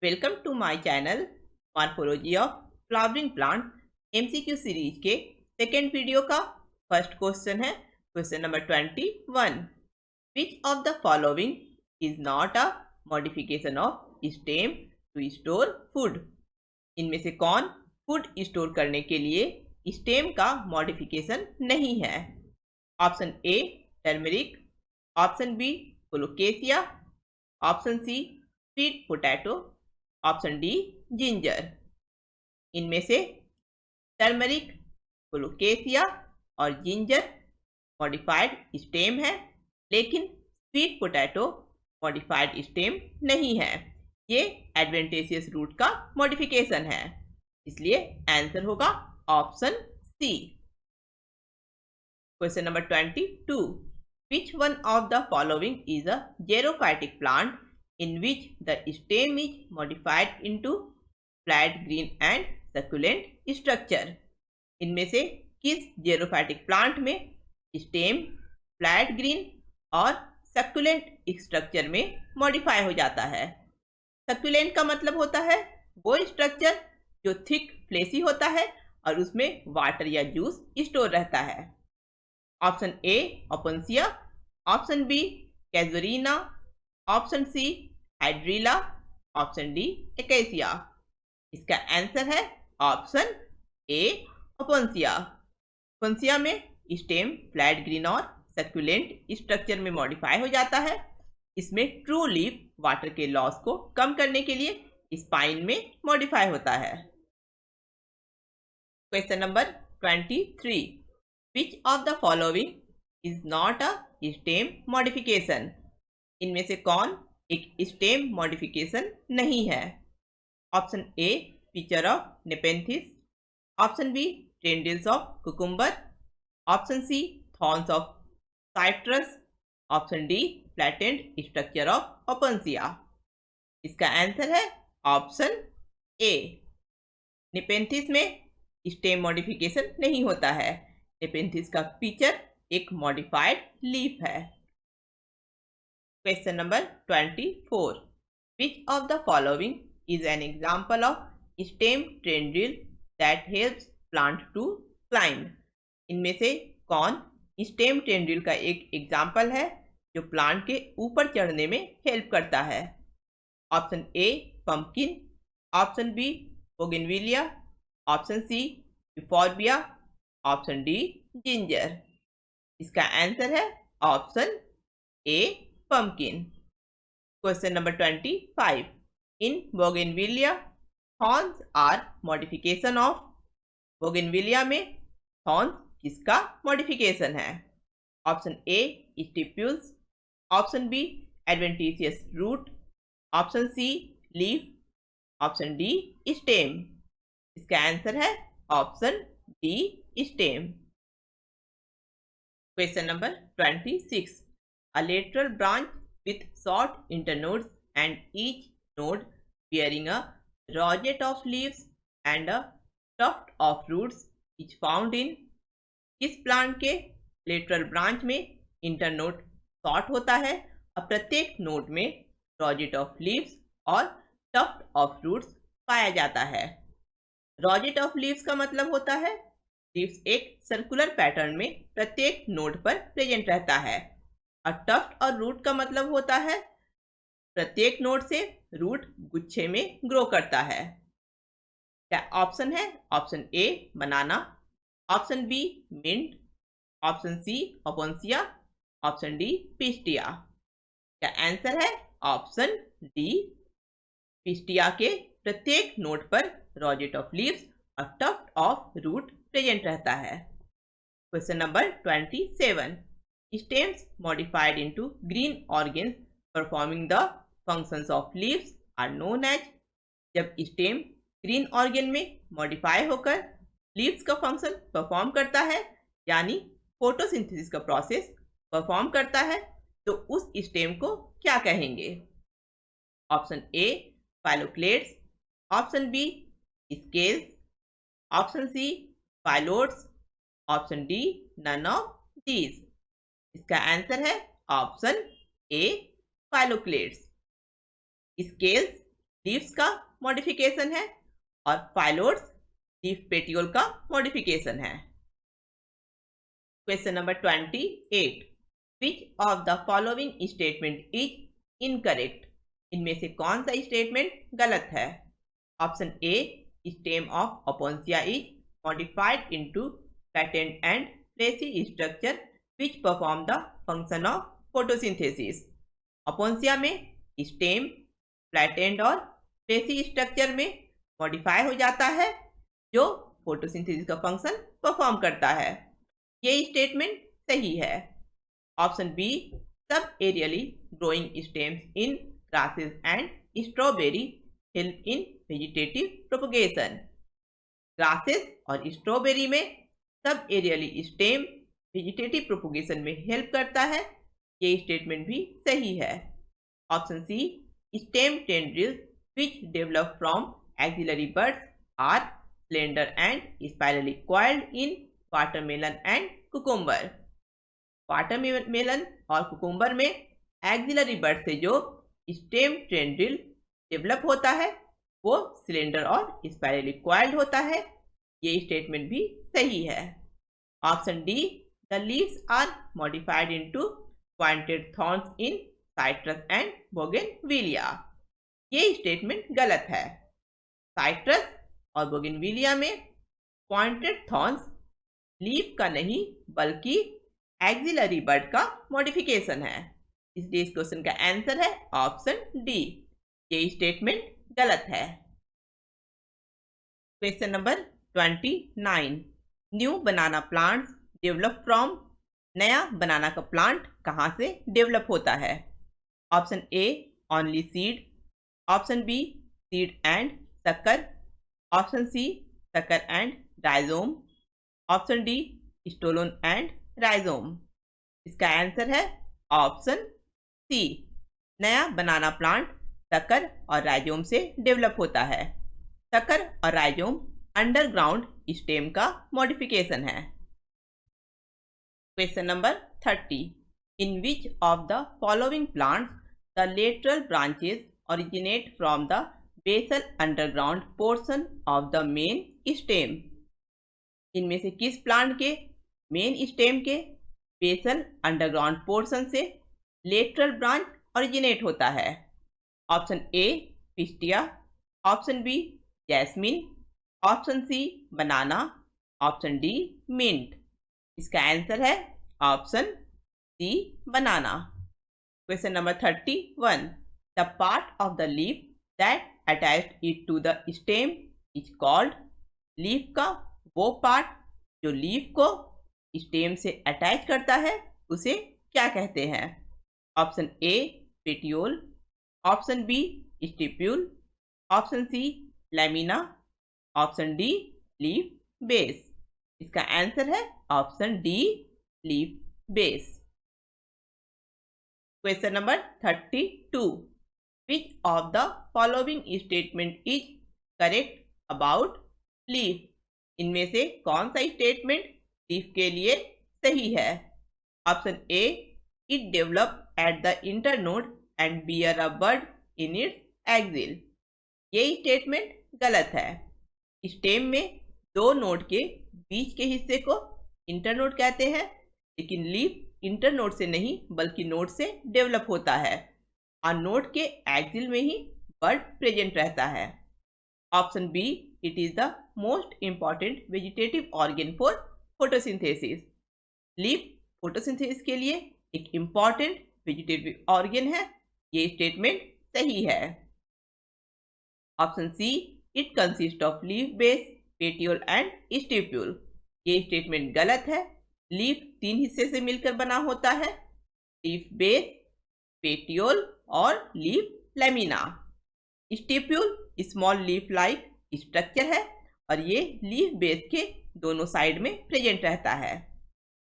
Welcome to my channel morphology of flowering plant MCQ series के second video का first question है question number 21। Which of the following is not a modification of stem to store food. इनमें से कौन food store करने के लिए stem का मॉडिफिकेशन नहीं है। Option A turmeric, option B colocasia, option C sweet potato, option D ginger. इनमें से टर्मरिक, कोलोकेशिया और जिंजर मॉडिफाइड स्टेम है, लेकिन स्वीट पोटैटो मॉडिफाइड स्टेम नहीं है। ये एडवेंटेशियस रूट का मॉडिफिकेशन है, इसलिए आंसर होगा option C. Question number 22। Which one of the following is a xerophytic plant in which the stem is modified into flat green and succulent structure? इनमें से किस जेरोफाइटिक प्लांट में stem flat green और सक्कुलेंट structure में modify हो जाता है। सक्कुलेंट का मतलब होता है वो स्ट्रक्चर जो थिक फ्लेसी होता है और उसमें वाटर या जूस स्टोर रहता है। Option A Opuntia, option B Casuarina, option C Hydrilla, option D Acacia. इसका आंसर है ऑप्शन ए ओपनसिया। ओपनसिया में स्टेम फ्लैट ग्रीन और सक्यूलेंट स्ट्रक्चर में मॉडिफाई हो जाता है। इसमें ट्रू लीफ वाटर के लॉस को कम करने के लिए स्पाइन में मॉडिफाई होता है। Question number 23। Which of the following is not a stem modification? इनमें से कौन एक स्टेम मॉडिफिकेशन नहीं है। Option A pitcher of Nepenthes, option B tendrils of cucumber, option C thorns of citrus, option D flattened structure of Opuntia. इसका answer है option A. Nepenthes में stem modification नहीं होता है। नेपेंथिस का फीचर एक मॉडिफाइड लीफ है। Question number 24। Which of the following is an example of stem tendril that helps plant to climb. इनमें से कौन स्टेम टेंड्रिल का एक एग्जाम्पल है जो प्लांट के ऊपर चढ़ने में हेल्प करता है। Option A pumpkin, option B bougainvillea, option C euphorbia, option D ginger. इसका आंसर है option A pumpkin. Question number 25। In bougainvillea thorns are modification of. Bougainvillea में थॉर्न्स किसका मॉडिफिकेशन है। Option A stipules, option B adventitious root, option C leaf, option D stem. इसका answer है option D stem. Question number 26. A lateral branch with short internodes and each node bearing a rosette of leaves and a tuft of roots is found in। किस plant के lateral branch में internode short होता है और प्रत्येक node में Roget of leaves और tuft of roots पाया जाता है। रॉजेट ऑफ लीव्स का मतलब होता है लीव्स एक सर्कुलर पैटर्न में प्रत्येक नोड पर प्रेजेंट रहता है, और टफ्ट और रूट का मतलब होता है प्रत्येक नोड से रूट गुच्छे में ग्रो करता है। क्या ऑप्शन है option A banana, option B mint, option C Opuntia, option D Pistia. क्या आंसर है ऑप्शन डी पिस्टिया के प्रत्येक नोड पर रॉजेट ऑफ लीव्स और टफ्ट ऑफ रूट प्रेजेंट रहता है। Question number 27। Stems modified into green organs performing the functions of leaves are known as. जब stem green organ में मॉडिफाई होकर लीव्स का फंक्शन परफॉर्म करता है, यानी फोटोसिंथेसिस का प्रोसेस परफॉर्म करता है, तो उस स्टेम को क्या कहेंगे। Option A phylloclades, option B scales, option C phyllodes, option D none of these. इसका आंसर है option A phylloclades. Scales leaves का मॉडिफिकेशन है और फाइलोड्स लीफ पेटियोल का मॉडिफिकेशन है। Question number 28, which of the following statement is incorrect? इनमें से कौन सा स्टेटमेंट गलत है? Option A, stem of Opuntia is modified into patent and fleshy structure which perform the function of photosynthesis. ओपोन्सिया में stem, flattened और fleshy structure में modify हो जाता है जो फोटोसिंथेसिस का फंक्शन परफॉर्म करता है। ये स्टेटमेंट सही है। Option B, sub aerially growing stems in grasses and strawberry help in vegetative propagation। grasses और स्ट्रॉबेरी में sub aerially stem vegetative propagation में हेल्प करता है। ये स्टेटमेंट भी सही है। Option C, stem tendrils which develop from axillary buds are slender and spirally coiled in watermelon and cucumber। Watermelon और कुकुम्बर में एक्सिलरी बड से जो स्टेम टेंड्रिल डेवलप होता है वो सिलेंडर और स्पाइरली कॉइल्ड होता है। ये स्टेटमेंट भी सही है। Option D, the leaves are modified into pointed thorns in citrus and bougainvillea. ये स्टेटमेंट गलत है। साइट्रस और बोगेनविलिया में पॉइंटेड थॉर्न्स लीफ का नहीं बल्कि एक्सिलरी बड का मॉडिफिकेशन है। इसलिए इस क्वेश्चन का आंसर है ऑप्शन डी। ये स्टेटमेंट गलत है। Question number 29, new banana plants develop from. नया बनाना का प्लांट कहाँ से डेवलप होता है? Option A, only seed. Option B, seed and sucker. Option C, sucker and rhizome. Option D, stolon and rhizome. इसका आंसर है ऑप्शन सी, नया banana plant सक्कर और राइजोम से डेवलप होता है। सक्कर और राइजोम अंडरग्राउंड स्टेम का मॉडिफिकेशन है। Question number 30, in which of the following plants the lateral branches originate from the basal underground portion of the main stem? इनमें से किस प्लांट के मेन स्टेम के बेसल अंडरग्राउंड पोर्शन से lateral branch originate होता है? Option A, Pistia. Option B, jasmine. Option C, banana. Option D, mint. इसका answer है option C, banana. Question number 31, the part of the leaf that attached it to the stem is called. Leaf का वो part जो leaf को stem से attach करता है उसे क्या कहते हैं? Option A, petiole. Option B, stipule. Option C, lamina. Option D, leaf base. इसका आंसर है option D, leaf base. Question number 32, which of the following statement is correct about leaf? इनमें से कौन सा स्टेटमेंट लीफ के लिए सही है? Option A, it develop at the internode and bear a bud in its axil. ये statement गलत है। स्टेम में दो नोड के बीच के हिस्से को इंटरनोड कहते हैं, लेकिन लीफ इंटरनोड से नहीं बल्कि नोड से डेवलप होता है और नोड के एक्सिल में ही बड प्रेजेंट रहता है। Option B, it is the most important vegetative organ for photosynthesis. Leaf photosynthesis के लिए एक इंपॉर्टेंट वेजिटेटिव ऑर्गन है। ये स्टेटमेंट सही है। Option C, it consist of leaf base, petiole and stipule. ये स्टेटमेंट गलत है। लीफ 3 हिस्से से मिलकर बना होता है, लीफ बेस, पेटियोल और leaf lamina. Stipule small leaf like structure है और ये लीफ बेस के दोनों साइड में प्रेजेंट रहता है।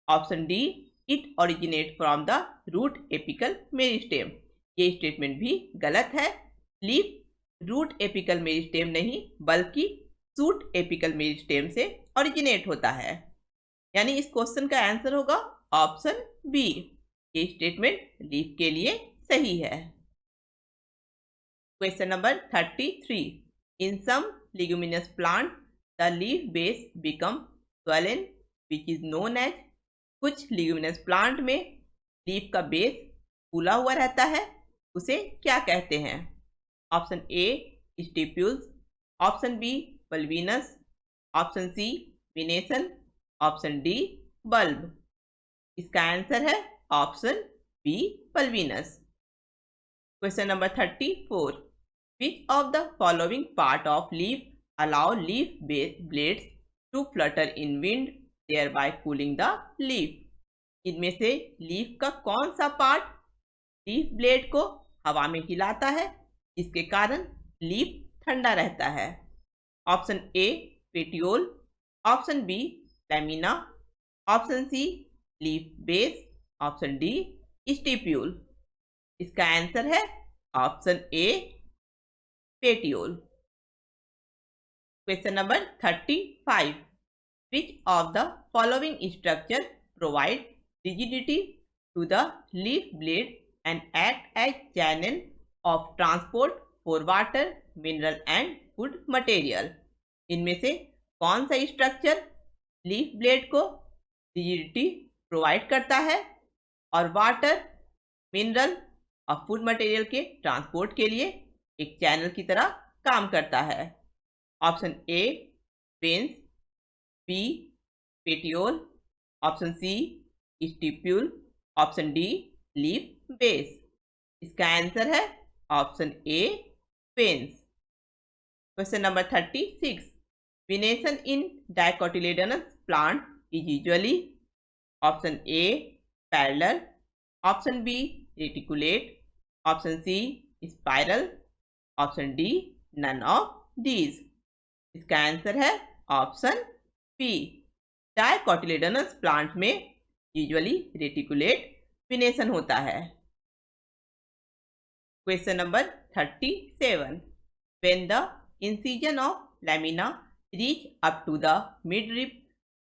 Option D, it originate from the root apical meristem. ये स्टेटमेंट भी गलत है। लीफ रूट एपिकल मेरिस्टेम नहीं बल्कि सूट एपिकल मेरिस्टेम से ओरिजिनेट होता है। यानी इस क्वेश्चन का आंसर होगा ऑप्शन बी। ये स्टेटमेंट लीफ के लिए सही है। Question number 33. In some leguminous plants, the leaf base become swollen, which is known as. कुछ leguminous plant में लीफ का बेस फूला हुआ रहता है, उसे क्या कहते हैं? Option A stipules, option B pulvinus, option C venation, option D bulb. इसका आंसर है option B pulvinus. Question number 34. Which of the following part of leaf allow leaf blades to flutter in wind, thereby cooling the leaf? इनमें से leaf का कौन सा part leaf blade को हवा में हिलाता है, जिसके कारण लीफ ठंडा रहता है? Option A petiole, option B lamina, option C leaf base, option D stipule. इसका आंसर है option A petiole. Question number 35. Which of the following structure provide rigidity to the leaf blade and act as channel of transport for water, mineral and food material? इनमें से कौन सा structure leaf blade को rigidity provide करता है और water, mineral और food material के ट्रांसपोर्ट के लिए एक चैनल की तरह काम करता है? Option A veins, B petiole, option C stipule, option D leaf base. इसका आंसर है option A veins. Question number 36. Venation in dicotyledonous plant is usually option A parallel, option B reticulate, option C spiral, option D none of these. इसका answer है option B. डायकोटिलेडोनस plant में usually reticulate विनेशन होता है। Question number 37. When the incision of lamina reach up to the midrib,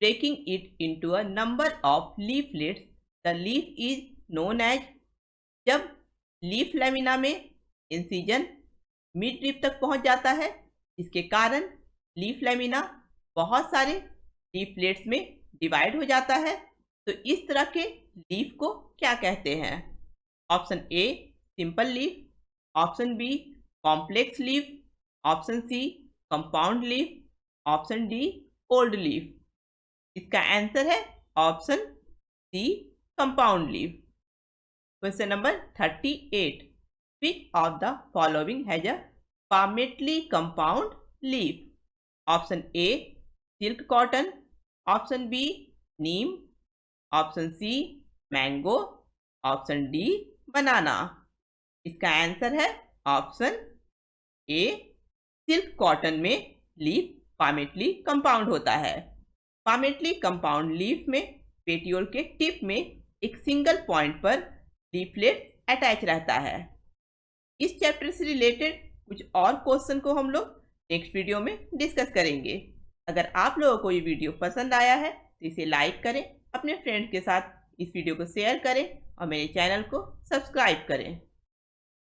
breaking it into a number of leaflets, the leaf is known as. जब leaf lamina में incision mid rib तक पहुंच जाता है, इसके कारण लीफ लैमिना बहुत सारे लीफलेट्स में डिवाइड हो जाता है, तो इस तरह के लीफ को क्या कहते हैं? Option A simple leaf, option B complex leaf, option C compound leaf, option D old leaf. इसका आंसर है option C compound leaf. Question number 38. Which of the following has a palmately compound leaf? Option A silk cotton, option B neem, option C mango, option D banana. इसका answer है option A silk cotton में leaf palmately compound होता है। Palmately compound leaf में petiole के tip में एक single point पर लीफलेट अटैच रहता है। इस चैप्टर से रिलेटेड कुछ और क्वेश्चन को हम लोग नेक्स्ट वीडियो में डिस्कस करेंगे। अगर आप लोगों को ये वीडियो पसंद आया है तो इसे लाइक करें, अपने फ्रेंड के साथ इस वीडियो को शेयर करें और मेरे चैनल को सब्सक्राइब करें।